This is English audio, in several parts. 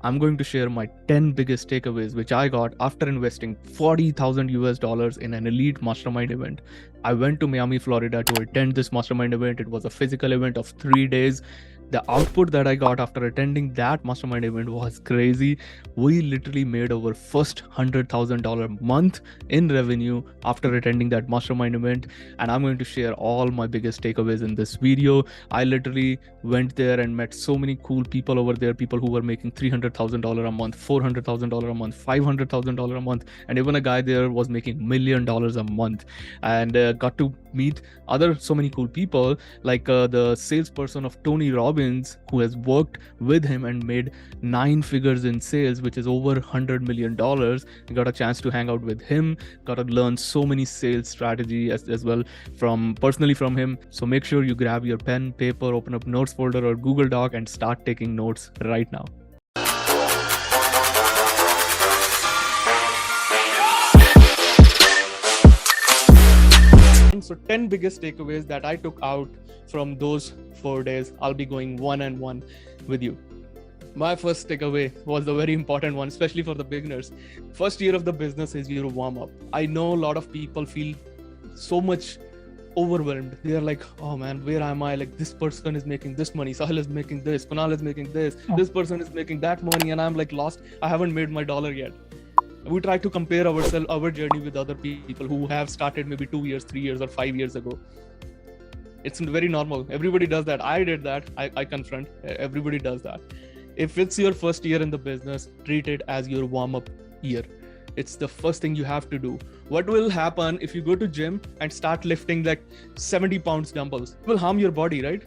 I'm going to share my 10 biggest takeaways which I got after investing $40,000 in an elite mastermind event. I went to Miami, Florida to attend this mastermind event. It was a physical event of 3 days. The output that I got after attending that mastermind event was crazy. We literally made our first $100,000 month in revenue after attending that mastermind event, and I'm going to share all my biggest takeaways in this video. I literally went there and met so many cool people over there, people who were making $300,000 a month, $400,000 a month, $500,000 a month, and even a guy there was making $1 million a month. And got to meet other so many cool people, like the salesperson of Tony Robbins, who has worked with him and made 9 figures in sales, which is over $100 million. Got a chance to hang out with him, got to learn so many sales strategy as well from personally from him. So make sure you grab your pen, paper, open up notes folder or Google Doc and start taking notes right now. So 10 biggest takeaways that I took out from those 4 days. I'll be going one and one with you. My first takeaway was the very important one, especially for the beginners. First year of the business is your warm up. I know a lot of people feel so much overwhelmed. They are like, oh man, where am I? Like, this person is making this money, Sahil is making this, Kunal is making this person is making that money, and I'm like lost. I haven't made my dollar yet. We try to compare our journey with other people who have started maybe 2 years, 3 years, or 5 years ago. It's very normal. Everybody does that. I did that. I confront. Everybody does that. If it's your first year in the business, treat it as your warm-up year. It's the first thing you have to do. What will happen if you go to gym and start lifting like 70 pounds dumbbells? It will harm your body, right?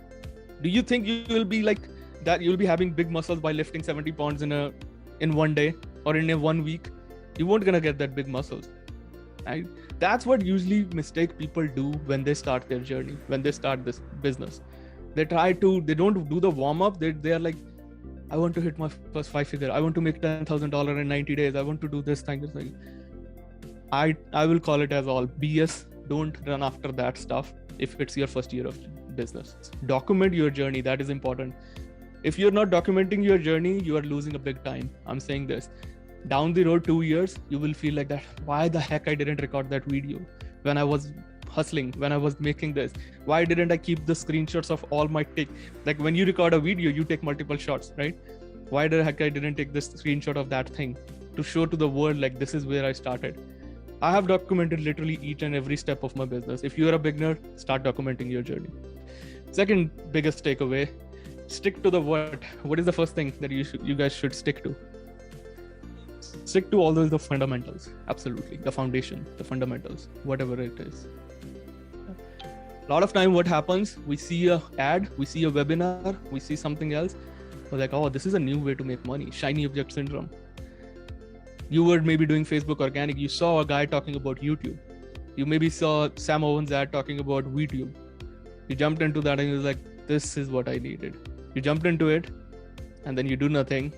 Do you think you will be like that? You'll be having big muscles by lifting 70 pounds in one day or in a 1 week? You won't gonna get that big muscles, right? That's what usually mistake people do when they start their journey, when they start this business. They don't do the warm up. They are like, I want to hit my first 5 figure. I want to make $10,000 in 90 days. I want to do this thing. I will call it as all BS. Don't run after that stuff if it's your first year of business. Document your journey. That is important. If you're not documenting your journey, you are losing a big time. I'm saying this. Down the road 2 years, you will feel like that. Why the heck I didn't record that video when I was hustling, when I was making this? Why didn't I keep the screenshots of all my like when you record a video, you take multiple shots, right? Why the heck I didn't take this screenshot of that thing to show to the world like this is where I started? I have documented literally each and every step of my business. If you're a beginner, start documenting your journey. Second biggest takeaway, stick to the what. What is the first thing that you guys should stick to? Stick to all the fundamentals. Absolutely. The foundation, the fundamentals, whatever it is. A lot of time what happens, we see a ad, we see a webinar, we see something else. We're like, oh, this is a new way to make money. Shiny object syndrome. You were maybe doing Facebook organic. You saw a guy talking about YouTube. You maybe saw Sam Owens' ad talking about VTube. You jumped into that and you was like, this is what I needed. You jumped into it and then you do nothing.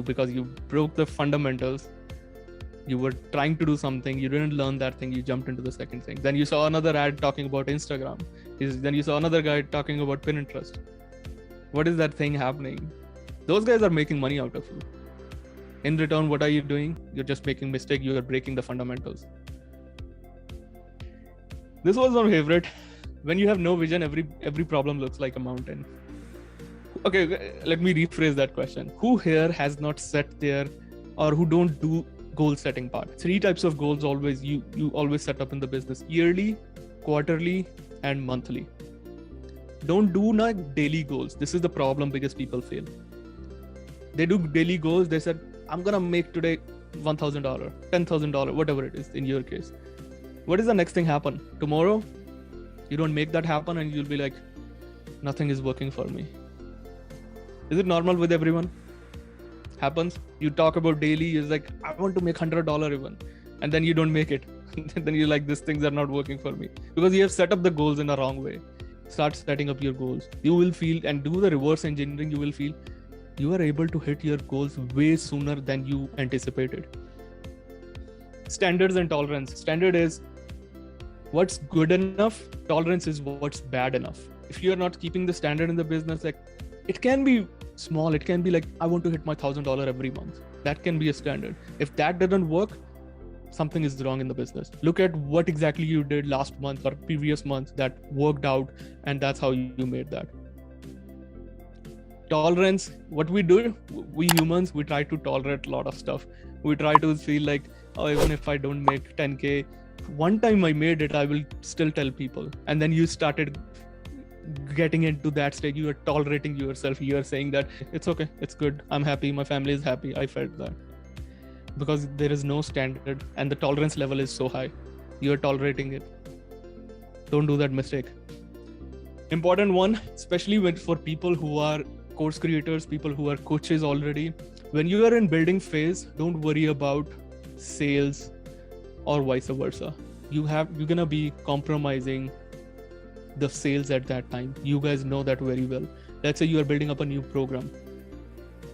Because you broke the fundamentals. You were trying to do something, you didn't learn that thing, you jumped into the second thing. Then you saw another ad talking about Instagram. Then you saw another guy talking about Pinterest. What is that thing happening? Those guys are making money out of you. In return, what are you doing? You're just making mistake. You are breaking the fundamentals. This was my favorite. When you have no vision, every problem looks like a mountain. Okay, let me rephrase that question. Who here has not set their, or who don't do goal setting part? 3 types of goals always you always set up in the business: yearly, quarterly, and monthly. Don't do like daily goals. This is the problem biggest people fail. They do daily goals. They said, I'm gonna make today $1,000, $10,000, whatever it is in your case. What is the next thing happen? Tomorrow, you don't make that happen and you'll be like, nothing is working for me. Is it normal with everyone? Happens. You talk about daily, it's like, I want to make $100 even. And then you don't make it. Then you're like, these things are not working for me. Because you have set up the goals in a wrong way. Start setting up your goals. You will feel, and do the reverse engineering, you will feel you are able to hit your goals way sooner than you anticipated. Standards and tolerance. Standard is what's good enough. Tolerance is what's bad enough. If you're not keeping the standard in the business, like, it can be small. It can be like, I want to hit my $1,000 every month. That can be a standard. If that doesn't work, something is wrong in the business. Look at what exactly you did last month or previous month that worked out, and that's how you made that. Tolerance. What we do, we humans, we try to tolerate a lot of stuff. We try to feel like, oh, even if I don't make 10K, one time I made it, I will still tell people. And then you started getting into that stage. You are tolerating yourself. You are saying that it's okay, it's good, I'm happy, my family is happy. I felt that because there is no standard and the tolerance level is so high. You are tolerating it. Don't do that mistake. Important one, especially for people who are course creators, people who are coaches already. When you are in building phase, don't worry about sales or vice versa. You're gonna be compromising the sales at that time. You guys know that very well. Let's say you are building up a new program,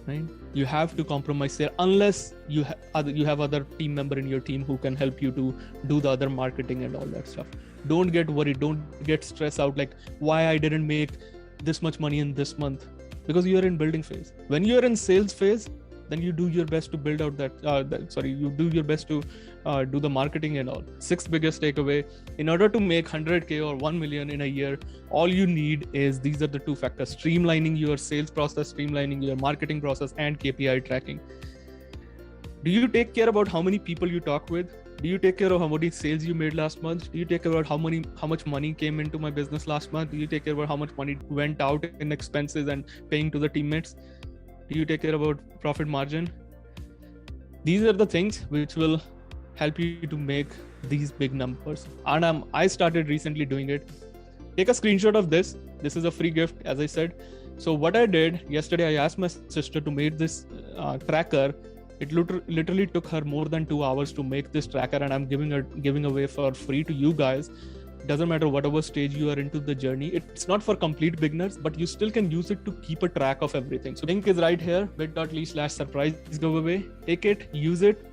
right? You have to compromise there unless you have other team member in your team who can help you to do the other marketing and all that stuff. Don't get worried. Don't get stressed out like why I didn't make this much money in this month, because you are in building phase. When you are in sales phase, then you do your best to build out you do your best to do the marketing and all. Sixth biggest takeaway, in order to make 100K or 1 million in a year, all you need is, these are the two factors: streamlining your sales process, streamlining your marketing process, and KPI tracking. Do you take care about how many people you talk with? Do you take care of how many sales you made last month? Do you take care about how much money came into my business last month? Do you take care about how much money went out in expenses and paying to the teammates? Do you take care about profit margin? These are the things which will help you to make these big numbers. And I started recently doing it. Take a screenshot of this. This is a free gift, as I said. So what I did yesterday, I asked my sister to make this tracker. It literally took her more than 2 hours to make this tracker, and I'm giving away for free to you guys. Doesn't matter whatever stage you are into the journey. It's not for complete beginners, but you still can use it to keep a track of everything. So link is right here, bit.ly/surprise giveaway. Take it, use it.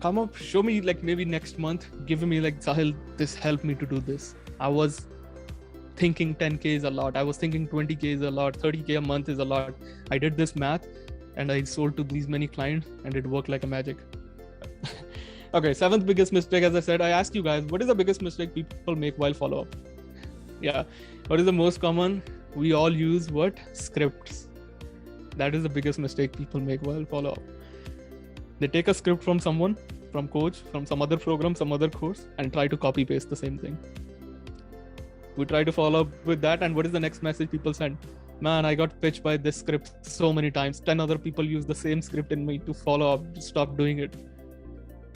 Come up, show me like maybe next month, give me like, Sahil, this helped me to do this. I was thinking 10K is a lot. I was thinking 20K is a lot. 30K a month is a lot. I did this math and I sold to these many clients and it worked like a magic. Okay, seventh biggest mistake, as I said, I asked you guys, what is the biggest mistake people make while follow-up? Yeah, what is the most common? We all use what? Scripts. That is the biggest mistake people make while follow-up. They take a script from someone, from coach, from some other program, some other course, and try to copy paste the same thing. We try to follow up with that, and what is the next message people send? Man, I got pitched by this script so many times. 10 other people use the same script in me to follow up. Stop doing it.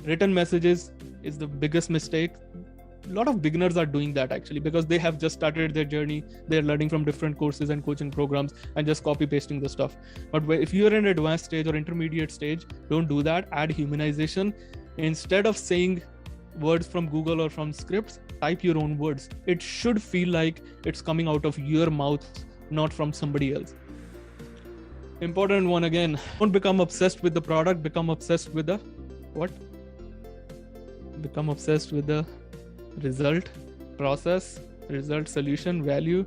Written messages is the biggest mistake. A lot of beginners are doing that actually because they have just started their journey. They're learning from different courses and coaching programs and just copy pasting the stuff. But if you're in advanced stage or intermediate stage, don't do that. Add humanization. Instead of saying words from Google or from scripts, type your own words. It should feel like it's coming out of your mouth, not from somebody else. Important one again, don't become obsessed with the product, become obsessed with the what? Become obsessed with the result, process, result, solution, value.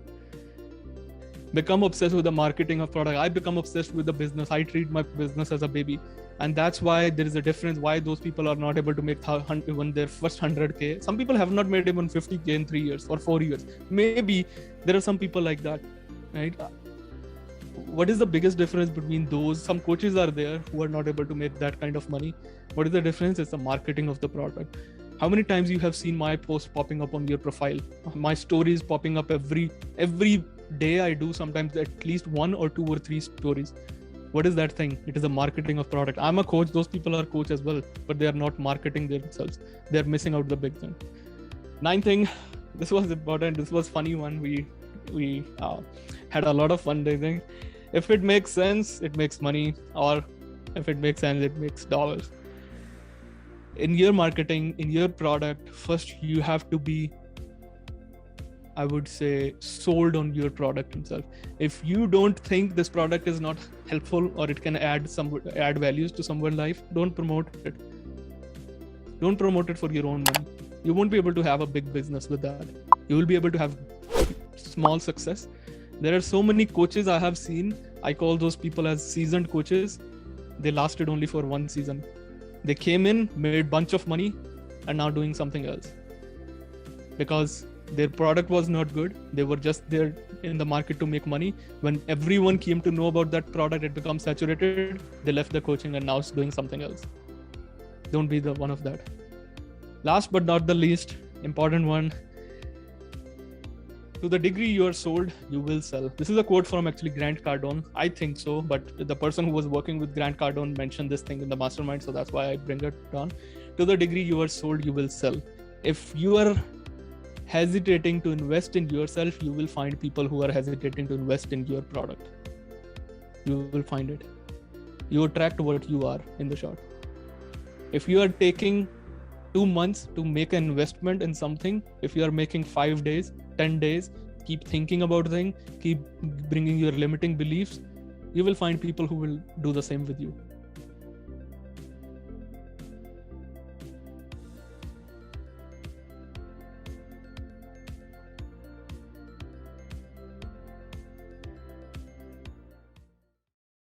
Become obsessed with the marketing of product. I become obsessed with the business. I treat my business as a baby. And that's why there is a difference why those people are not able to make even their first 100K. Some people have not made even 50K in 3 years or 4 years. Maybe there are some people like that, right? What is the biggest difference between those? Some coaches are there who are not able to make that kind of money. What is the difference? It's the marketing of the product. How many times you have seen my post popping up on your profile? My stories popping up every day. I do sometimes at least 1 or 2 or 3 stories. What is that thing? It is the marketing of product. I'm a coach. Those people are coach as well, but they are not marketing themselves. They're missing out the big thing. 9th thing. This was important. This was funny one. We had a lot of fun doing. If it makes sense, it makes money, or if it makes sense, it makes dollars. In your marketing, in your product, first you have to be, I would say, sold on your product itself. If you don't think this product is not helpful or it can add values to someone's life, don't promote it. Don't promote it for your own money. You won't be able to have a big business with that. You will be able to have small success. There are so many coaches I have seen I call those people as seasoned coaches. They lasted only for 1 season. They came in, made bunch of money, and now doing something else. Because their product was not good. They were just there in the market to make money. When everyone came to know about that product, it becomes saturated. They left the coaching and now doing something else. Don't be the one of that. Last but not the least, important one. To the degree you are sold, you will sell. This is a quote from actually Grant Cardone. I think so, but the person who was working with Grant Cardone mentioned this thing in the mastermind, so that's why I bring it on. To the degree you are sold, you will sell. If you are hesitating to invest in yourself, you will find people who are hesitating to invest in your product. You will find it. You attract what you are in the short. If you are taking 2 months to make an investment in something, if you are making 5 days, 10 days, keep thinking about things, keep bringing your limiting beliefs, you will find people who will do the same with you.